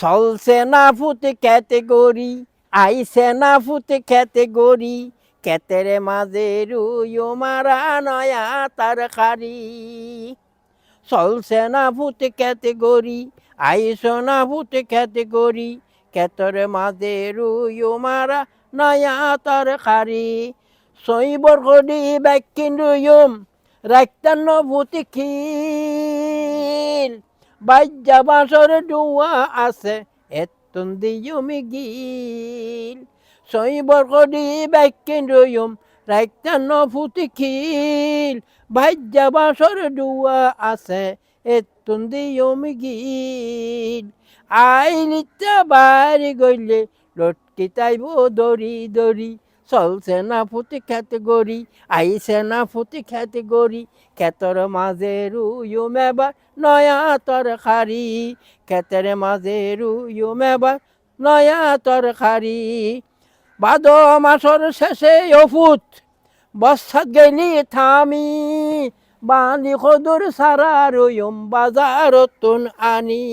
চলছে না ফুটে ক্যাটেগরি, আইছে না ফুটে ক্যাটেগরি, ক্ষেতের মাঝে রুইও মারা নয়া তরকারি। চলছে না ফুটে ক্যাটেগরি, আইসো না ফুটে ক্যাটেগরি, ক্ষেতের মাঝে রুইও মারা নয়া তরকারি। সইবর করি ব্যাকিন রুইম রাক্তান্ন ফুটে খিল, বাজ্যা বাঁশর ডুয়া আছে এতুন দিয়ুমি গিল। সইবর করি ব্যাকিন রুইম রাক্তান্ন ফুটে খিল, বাজ্যা বাঁশর ডুয়া আছে এতুন দিয়ুমি গিল। আইলিটা বাড়ি গইলে লটকি তাইব দড়ি দড়ি, চলছে না ফুটি ক্যাটেগরি, আইছে না ফুটি ক্যাটেগরি, ক্ষেতের মাঝে রুইম এবার নয়া তরকারি, ক্ষেতের মাঝে রুইম এবার নয়া তরকারি। ভাদ মাসর শেষে অফুত বর্ষাত গেলি থামি, বানি খদুর সারা রুইম বাজারতুন আনি,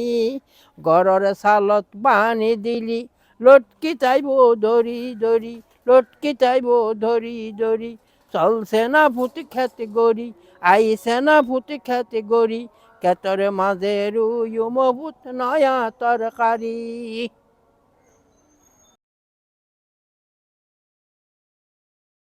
গরর সালত বানি দিলি লটকি তাইব দড়ি দড়ি, লটকি তাইব ধরি ধরি। চলছে না ফুটি ক্যাটেগরি, আইছে না ফুটি ক্যাটেগরি, ক্ষেতের মাঝে রুইম ফুট নয়া তরকারি।